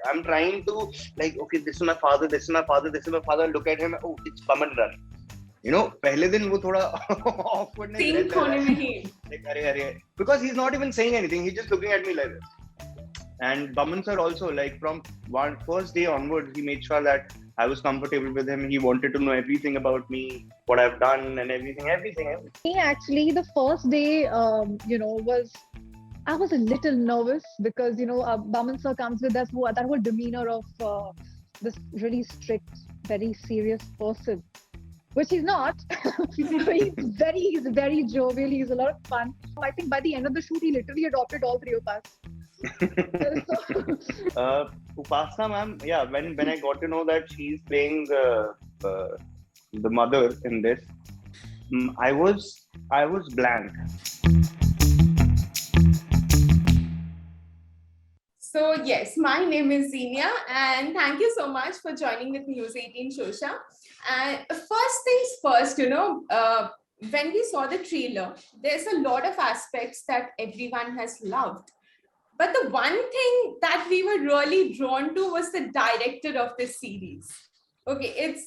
I'm trying to like, okay, this is my father, this is my father, this is my father. Look at him. Oh, it's Boman Irani. You know, पहले दिन वो थोड़ा awkwardness Sync रहता होने है. में ही. Like, अरे, because he's not even saying anything. He's just looking at me like this. And Boman sir also, like from first day onwards, he made sure that I was comfortable with him. He wanted to know everything about me, what I've done, and everything. Me, actually, the first day, I was a little nervous because, Boman sir comes with that whole demeanor of this really strict, very serious person, which he's not. He's very jovial. He's a lot of fun. I think by the end of the shoot, he literally adopted all three of us. Upasana ma'am, yeah, when I got to know that she's playing the mother in this, I was blank. So yes, my name is Zinia, and thank you so much for joining with News 18 Showsha. And first things first, when we saw the trailer, there's a lot of aspects that everyone has loved. But the one thing that we were really drawn to was the director of this series. Okay, it's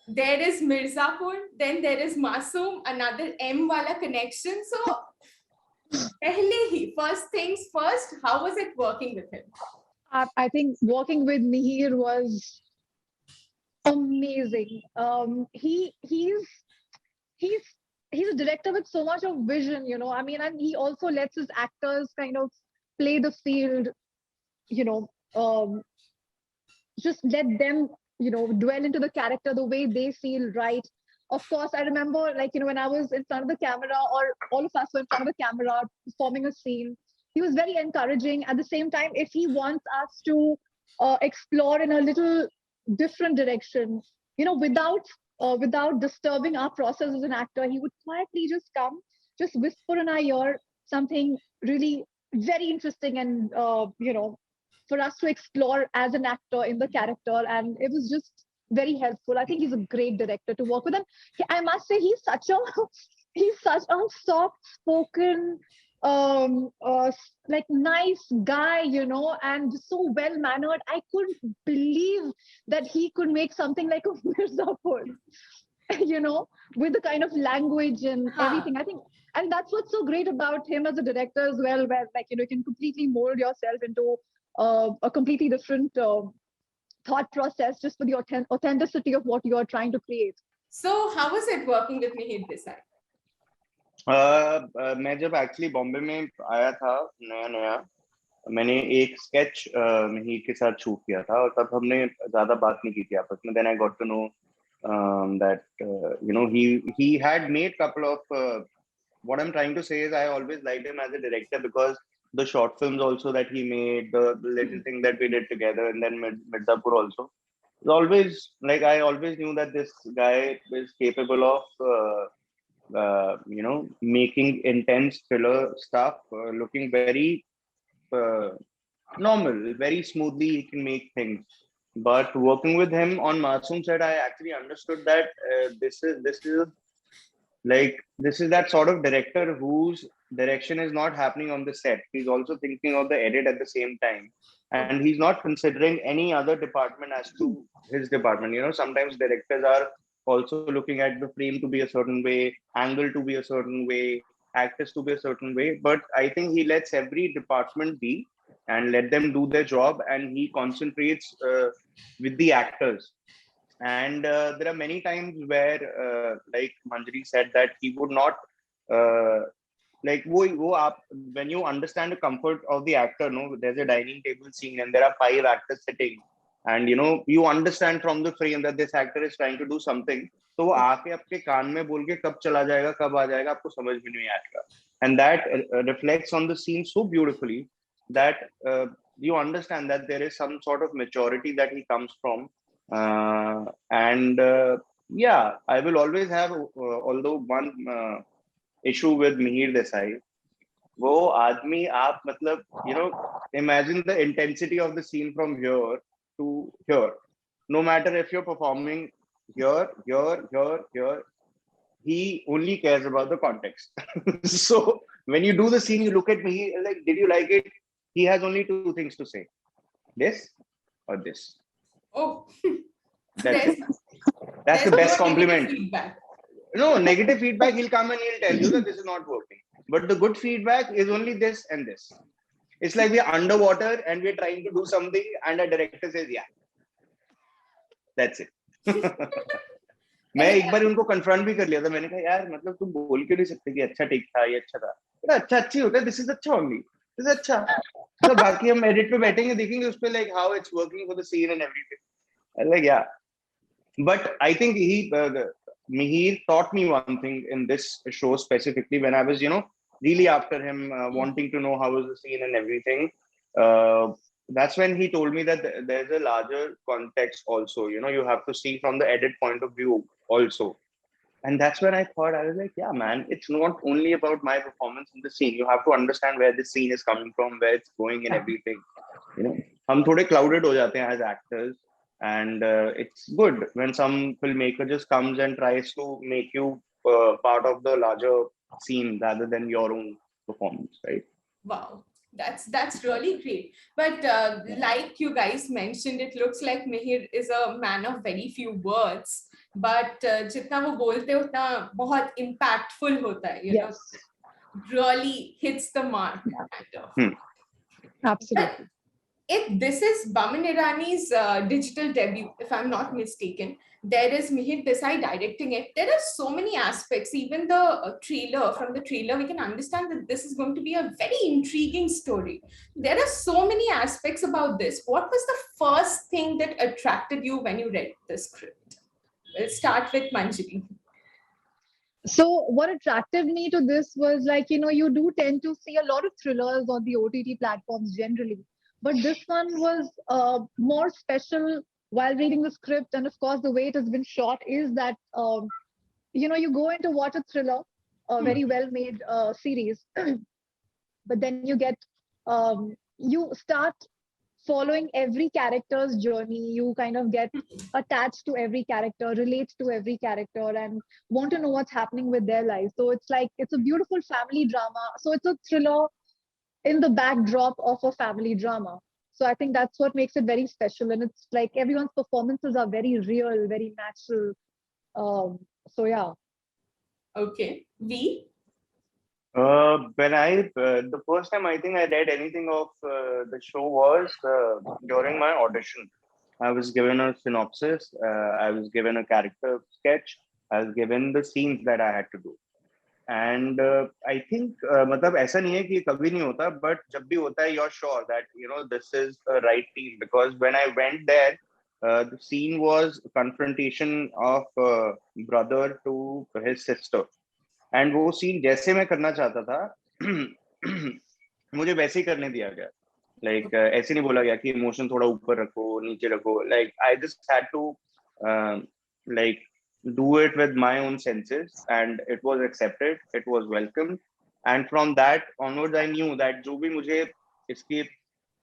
there is Mirzapur, then there is Masoom, another M wala connection. So first things first, how was it working with him? I think working with Mihir was amazing. He's a director with so much of vision, I mean, and he also lets his actors kind of play the field, just let them, dwell into the character the way they feel right. Of course, I remember, when I was in front of the camera, or all of us were in front of the camera performing a scene, he was very encouraging. At the same time, if he wants us to explore in a little different direction, without disturbing our process as an actor, he would quietly just come, just whisper in our ear something really very interesting, and for us to explore as an actor in the character. And it was just very helpful. I think he's a great director to work with. And I must say, he's such a soft-spoken, nice guy, and so well-mannered. I couldn't believe that he could make something like a Mirzapur, with the kind of language and everything. I think, and that's what's so great about him as a director as well, where you can completely mold yourself into a completely different thought process just for the authenticity of what you're trying to create. So how was it working with Mihir Desai? मैं जब actually Bombay में आया था नया मैंने एक sketch Mihir के साथ शूट किया था और तब हमने ज्यादा बात नहीं की थी आपस में. Then I got to know that he had made couple of what I'm trying to say is I always liked him as a director because the short films also that he made, the little thing that we did together, and then Mirzapur also. It's always like I always knew that this guy is capable of making intense thriller stuff, looking very normal, very smoothly he can make things. But working with him on Masoom set, I actually understood that this is that sort of director whose direction is not happening on the set. He's also thinking of the edit at the same time, and he's not considering any other department as to his department. Sometimes directors are also looking at the frame to be a certain way, angle to be a certain way, actors to be a certain way. But I think he lets every department be and let them do their job, and he concentrates with the actors. And there are many times where, like Manjari said, that he would not when you understand the comfort of the actor, there's a dining table scene and there are 5 actors sitting, and you understand from the frame that this actor is trying to do something. तो वो आके आपके कान में बोल के कब चला जाएगा कब आ जाएगा आपको समझ में नहीं आएगा. And that reflects on the scene so beautifully that you understand that there is some sort of maturity that he comes from. I will always have although one issue with Mihir Desai. वो आदमी आप मतलब imagine the intensity of the scene from here to here. No matter if you're performing here, he only cares about the context. So when you do the scene, you look at me like, did you like it? He has only 2 things to say. this or this. Oh, That's there's, it. That's the there's best no negative compliment. feedback. No, negative feedback, he'll come and he'll tell you that this is not working. But the good feedback is only this and this. It's like we're underwater and we're trying to do something and a director says, yeah. That's it. मैं एक बार उनको confront भी कर लिया था. मैंने कहा यार मतलब तुम बोल क्यों नहीं सकते कि अच्छा ठीक था, ये अच्छा था. अच्छा अच्छी होता है. This is अच्छा only. This is अच्छा. तो बाकी हम edit पे बैठेंगे देखेंगे उस पे like how it's working for the scene and everything. I'm like yeah. But I think Mihir taught me one thing in this show specifically when I was, really after him, wanting to know how was the scene and everything. That's when he told me that there's a larger context also. You have to see from the edit point of view also. And that's when I thought, I was like, yeah, man, it's not only about my performance in the scene. You have to understand where the scene is coming from, where it's going and everything. हम थोड़े clouded हो जाते हैं as actors. And it's good when some filmmaker just comes and tries to make you part of the larger scene rather than your own performance, right? Wow, that's really great. But like you guys mentioned, it looks like Mihir is a man of very few words. But जितना वो बोलते हैं उतना बहुत impactful होता है, you know, really hits the mark. Absolutely. This is Boman Irani's digital debut, if I'm not mistaken. There is Mihir Desai directing it. There are so many aspects. Even the trailer, from the trailer, we can understand that this is going to be a very intriguing story. There are so many aspects about this. What was the first thing that attracted you when you read the script? We'll start with Manjari. So what attracted me to this was like, you do tend to see a lot of thrillers on the OTT platforms generally. But this one was more special while reading the script. And of course, the way it has been shot is that, you go in to watch a thriller, a very well-made series. But then you start following every character's journey. You kind of get attached to every character, relate to every character, and want to know what's happening with their lives. So it's a beautiful family drama. So it's a thriller in the backdrop of a family drama. So I think that's what makes it very special. And it's like everyone's performances are very real, very natural. So yeah. Okay. V? The first time I think I read anything of the show was during my audition. I was given a synopsis, I was given a character sketch, I was given the scenes that I had to do. And I think मतलब ऐसा नहीं है कि कभी नहीं होता, but जब भी होता है you're sure that this is the right team, because when I went there the scene was confrontation of brother to his sister, and वो scene जैसे मैं करना चाहता था मुझे वैसे ही करने दिया गया. Like ऐसे नहीं बोला गया कि emotion थोड़ा ऊपर रखो नीचे रखो. Like I just had to like do it with my own senses, and it was accepted, it was welcomed, and from that onwards I knew that जो भी मुझे इसकी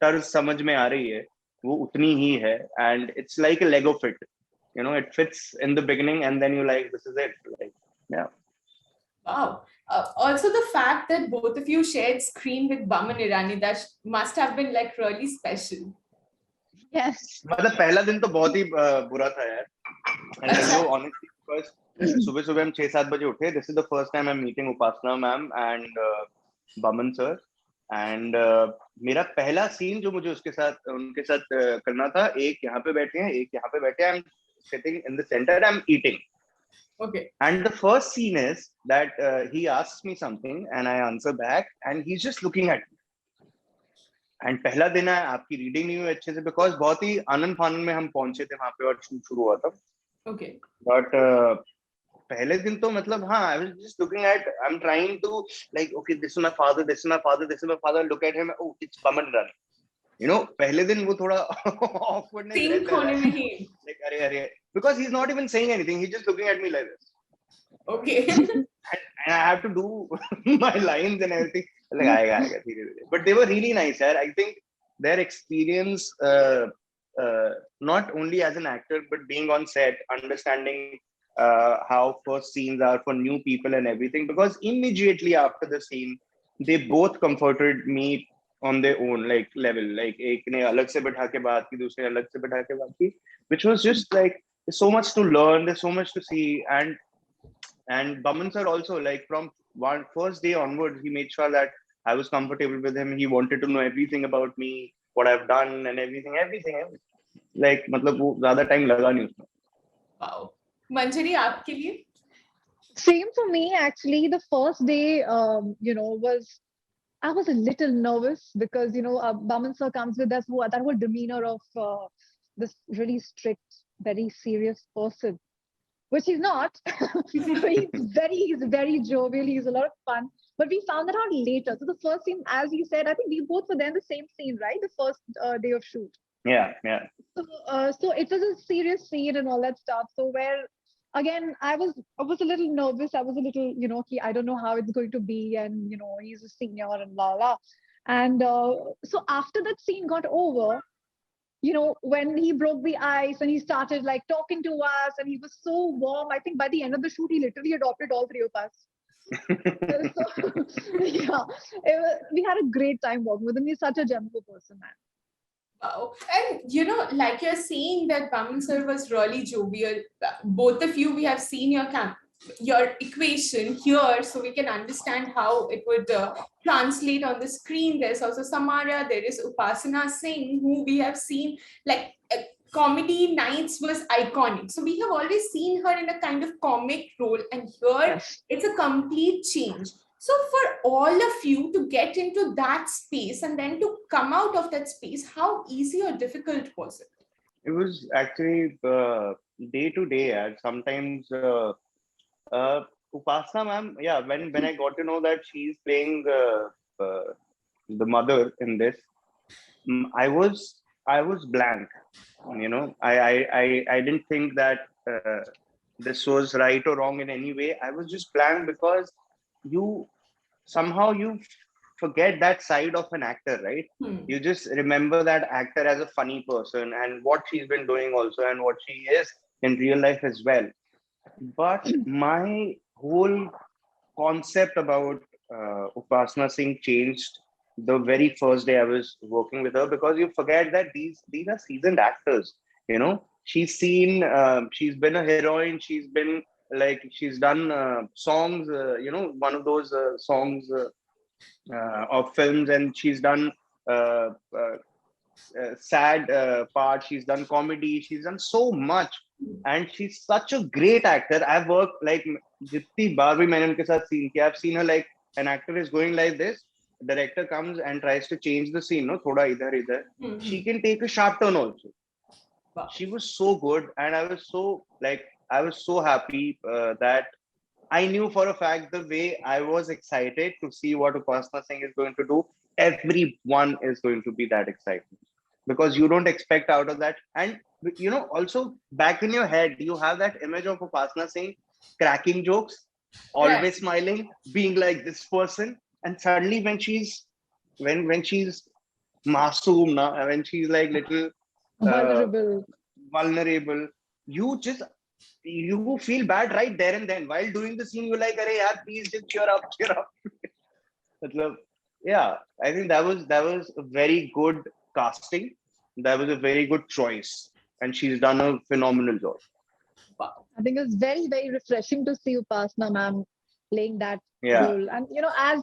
तर्ज समझ में आ रही है वो उतनी ही है, and it's like a Lego fit, it fits in the beginning and then you like this is it, like yeah. Wow. Also the fact that both of you shared screen with Boman Irani, that must have been like really special. Yes. मतलब पहला दिन तो बहुत ही बुरा था यार. And I know honestly, because सुबह हम 6-7 बजे उठे. This is the first time I'm meeting Upasana ma'am and Boman sir. And मेरा पहला सीन जो मुझे उनके साथ करना था, एक यहाँ पे बैठे हैं, एक यहाँ पे बैठे हैं. I'm sitting in the center, I'm eating. Okay. And the first scene is that he asks me something and I answer back and he's just looking at me. And पहला दिन है, आपकी रीडिंग नहीं हुई अच्छे से, बिकॉज बहुत ही आनंद फानन में हम पहुंचे थे वहां पे और शूट शुरू हुआ था. Okay. But पहले दिन तो मतलब हाँ, I was just looking at, I'm trying to like, okay, this is my father, this is my father, this is my father. Look at him, oh, it's Boman Irani. पहले दिन वो थोड़ा awkwardness रहता है. Like अरे, because he's not even saying anything, he's just looking at me like this. Okay. And I have to do my lines and everything. Like आएगा. But they were really nice, यार. I think their experience, not only as an actor, but being on set, understanding how first scenes are for new people and everything. Because immediately after the scene, they both comforted me on their own like level. Like एक ने अलग से बैठा के बात की, दूसरे अलग से बैठा के बात की, which was just like there's so much to learn, there's so much to see. And Boman sir also, like from one first day onwards, he made sure that I was comfortable with him. He wanted to know everything about me, what I've done, and everything. Like मतलब वो ज़्यादा time लगा नहीं उसमें. Wow. Manjari, आपके लिए? Same for me, actually. The first day, I was a little nervous because, Baman sir comes with that whole demeanor of this really strict, very serious person, which he's not. He's very jovial. He's a lot of fun. But we found that out later. So the first scene, as you said, I think we both were there in the same scene, right? The first day of shoot. Yeah. So it was a serious scene and all that stuff. So where again, I was a little nervous. I was a little, I don't know how it's going to be, and he's a senior and blah blah. And so after that scene got over, when he broke the ice and he started like talking to us, and he was so warm. I think by the end of the shoot, he literally adopted all three of us. So, yeah, we had a great time working with him. He's such a gentle person, man. Wow. And like you're saying that Baman sir was really jovial. Both of you, we have seen your equation here, so we can understand how it would translate on the screen. There's also Samara, there is Upasana Singh, who we have seen like comedy nights was iconic. So we have always seen her in a kind of comic role, and here it's a complete change. So for all of you to get into that space and then to come out of that space, how easy or difficult was it? It was actually day to day. And sometimes Upasana ma'am, yeah, when I got to know that she's playing the mother in this, I was blank. I didn't think that this was right or wrong in any way. I was just blank because you forget that side of an actor, right? You just remember that actor as a funny person and what she's been doing also and what she is in real life as well. But my whole concept about Upasana Singh changed the very first day I was working with her, because you forget that these are seasoned actors. She's been a heroine. She's done songs. One of those songs of films, and she's done uh, uh, sad part. She's done comedy. She's done so much, and she's such a great actor. I've worked like जितनी बार भी मैंने उनके साथ scene किया, I've seen her like an actor is going like this. Director comes and tries to change the scene, no, thoda idhar idhar. She can take a sharp turn also. Wow. She was so good, and I was so happy that I knew for a fact the way I was excited to see what Upasana Singh is going to do, everyone is going to be that excited, because you don't expect out of that. And also back in your head, you have that image of Upasana Singh cracking jokes, always smiling, being like this person, and suddenly when she's Masoom, when she's like little vulnerable, you feel bad right there and then. While doing the scene, you're like, "Arey yaar, please just cheer up." Yeah, I think that was a very good casting. That was a very good choice, and she's done a phenomenal job. Wow. I think it's very, very refreshing to see Upasana ma'am playing that role. And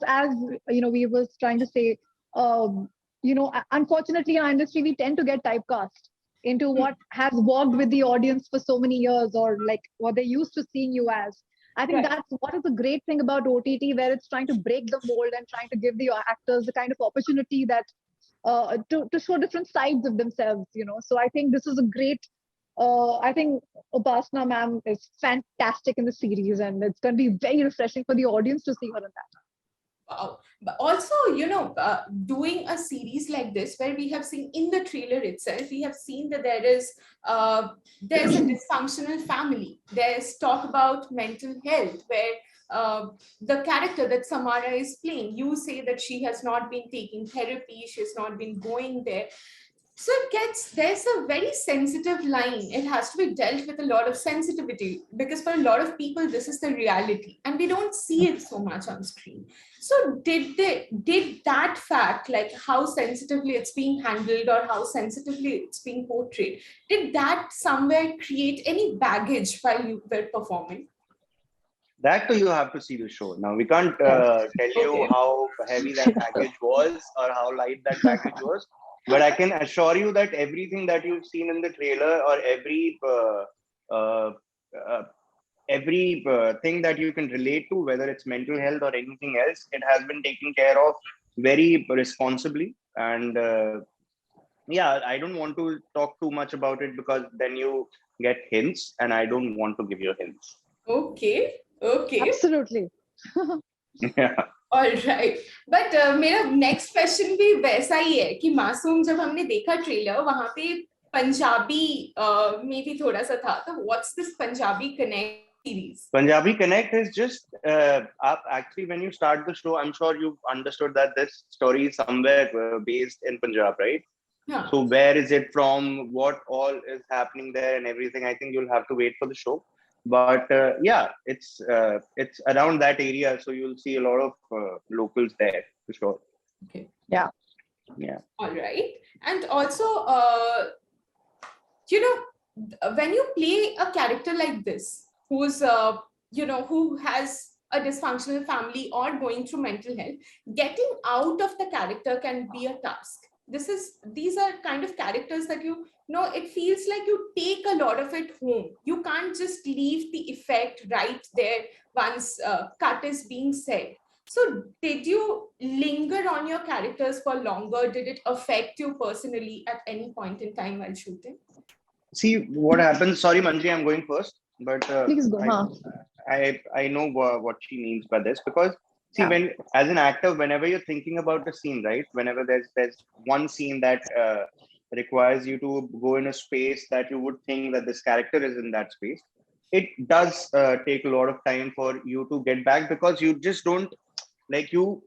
as we were trying to say, unfortunately in our industry we tend to get typecast into what has worked with the audience for so many years, or like what they're used to seeing you as. I think that's what is the great thing about OTT, where it's trying to break the mold and trying to give the actors the kind of opportunity that to show different sides of themselves. So I think this is a great. I think Upasana ma'am is fantastic in the series, and it's going to be very refreshing for the audience to see her in that. Wow. But also, doing a series like this, where we have seen in the trailer itself, we have seen that there's a dysfunctional family. There's talk about mental health, where the character that Samara is playing, you say that she has not been taking therapy, she has not been going there. So there's a very sensitive line. It has to be dealt with a lot of sensitivity, because for a lot of people, this is the reality and we don't see it so much on screen. So did that fact, like how sensitively it's being handled or how sensitively it's being portrayed, did that somewhere create any baggage while you were performing? That too, you have to see the show. Now we can't tell you Okay. how heavy that baggage was or how light that baggage was, but I can assure you that everything that you've seen in the trailer, or uh, uh, every thing that you can relate to, whether it's mental health or anything else, it has been taken care of very responsibly. And yeah, I don't want to talk too much about it because then you get hints, and I don't want to give you hints. Okay. Okay. Absolutely. Yeah. All right. But मेरा next question भी वैसा ही है कि मासूम जब हमने देखा trailer, वहां पे पंजाबी में भी थोड़ा सा था. तो what's this Punjabi Connect series? Punjabi Connect is just actually, when you start the show, I'm sure you've understood that this story is somewhere based in Punjab, right? Yeah. So where is it from? What all is happening there and everything? I think you'll have to wait for the show. But yeah, it's around that area, so you'll see a lot of locals there for sure. Okay. Yeah. Yeah. All right. And also, when you play a character like this, who's who has a dysfunctional family or going through mental health, getting out of the character can be a task. These are kind of characters that it feels like you take a lot of it home. You can't just leave the effect right there once cut is being said. So did you linger on your characters for longer? Did it affect you personally at any point in time while shooting? See what happens. Sorry, Manji, I'm going first, but Please go. I know what she means by this, because see, Yeah. when as an actor, whenever you're thinking about a scene, right? Whenever there's one scene that requires you to go in a space that you would think that this character is in that space, it does take a lot of time for you to get back, because you just don't, like, you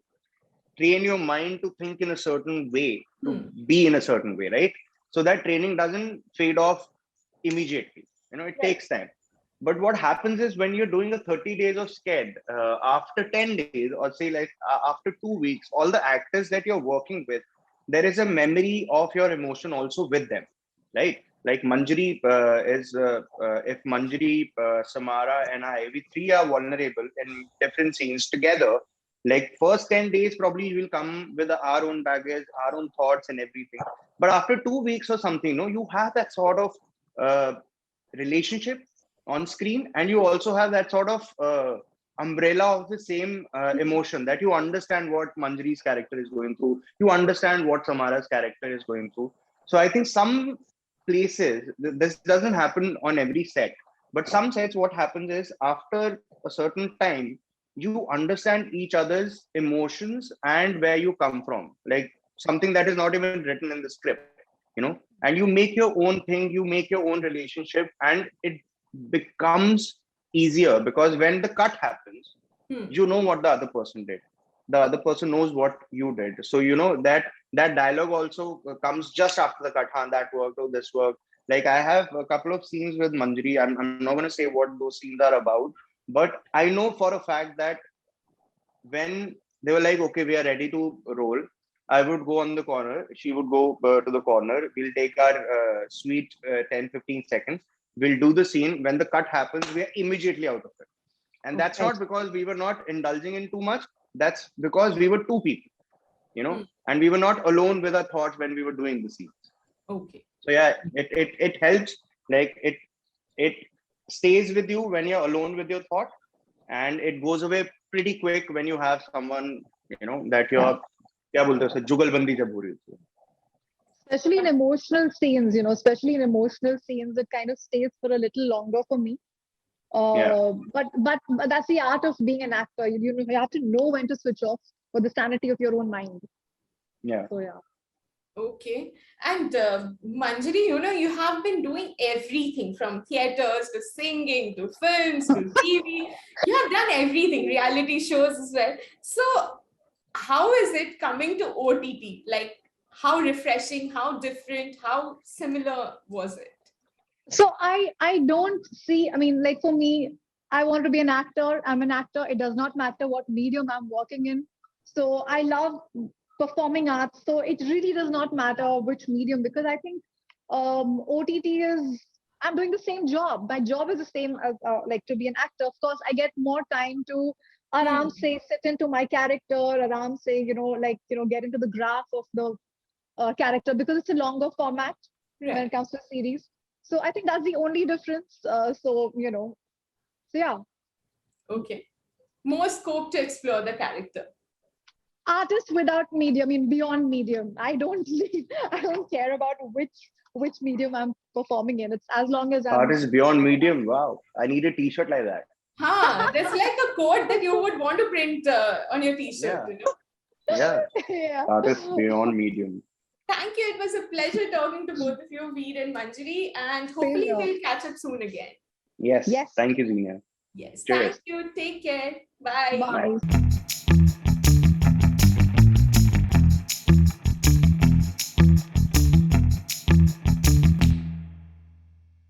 train your mind to think in a certain way, to be in a certain way, right? So that training doesn't fade off immediately. It Right. takes time. But what happens is, when you're doing a 30 days of sked, after 10 days, or say like after 2 weeks, all the actors that you're working with, there is a memory of your emotion also with them, right? Like Manjari if Manjari, Samara, and I, we three are vulnerable in different scenes together. Like first 10 days, probably you will come with our own baggage, our own thoughts and everything. But after 2 weeks or something, you have that sort of relationship on screen, and you also have that sort of umbrella of the same emotion, that you understand what Manjari's character is going through, you understand what Samara's character is going through. So I think some places, this doesn't happen on every set, but some sets, what happens is, after a certain time, you understand each other's emotions and where you come from, like something that is not even written in the script, and you make your own thing, you make your own relationship, and it becomes easier, because when the cut happens, you know what the other person did, the other person knows what you did, so that dialogue also comes just after the cut. That worked, or this worked. Like, I have a couple of scenes with Manjari. I'm not going to say what those scenes are about, but I know for a fact that when they were like, okay, we are ready to roll, I would go on the corner, she would go to the corner, we'll take our sweet 10-15 seconds, we'll do the scene. When the cut happens, we are immediately out of it. And that's not because we were not indulging in too much, that's because we were two people, and we were not alone with our thoughts when we were doing the scenes. Okay. So yeah, it helps. Like, it stays with you when you're alone with your thought, and it goes away pretty quick when you have someone, that you're क्या बोलते हैं उसे, जुगलबंदी जब हो रही होती है. Especially in emotional scenes, it kind of stays for a little longer for me. But that's the art of being an actor. You have to know when to switch off for the sanity of your own mind. Yeah. So yeah. Okay. And Manjari, you have been doing everything from theaters to singing to films to TV. You have done everything, reality shows as well. So how is it coming to OTT? Like, How refreshing, how different, how similar was it? So I don't see, I mean, like for me, I want to be an actor. I'm an actor. It does not matter what medium I'm working in. So I love performing arts. So it really does not matter which medium, because I think OTT is, I'm doing the same job. My job is the same as like to be an actor. Of course, I get more time to aram say sit into my character, aram say, get into the graph of the character, because it's a longer format when Right. it comes to series. So I think that's the only difference. So yeah, Okay. More scope to explore the character. artist without medium, I mean beyond medium. I don't care about which medium I'm performing in. It's as long as I'm Artist beyond medium. Wow. I need a t-shirt like that. Huh, that's like a quote that you would want to print on your t-shirt, Yeah. Yeah. yeah. Artist beyond medium. Thank you. It was a pleasure talking to both of you, Veer and Manjari, and Same hopefully here. we'll catch up soon again. Yes. Yes. Thank you, Zinia. Yes. Cheers. Thank you. Take care. Bye. Bye.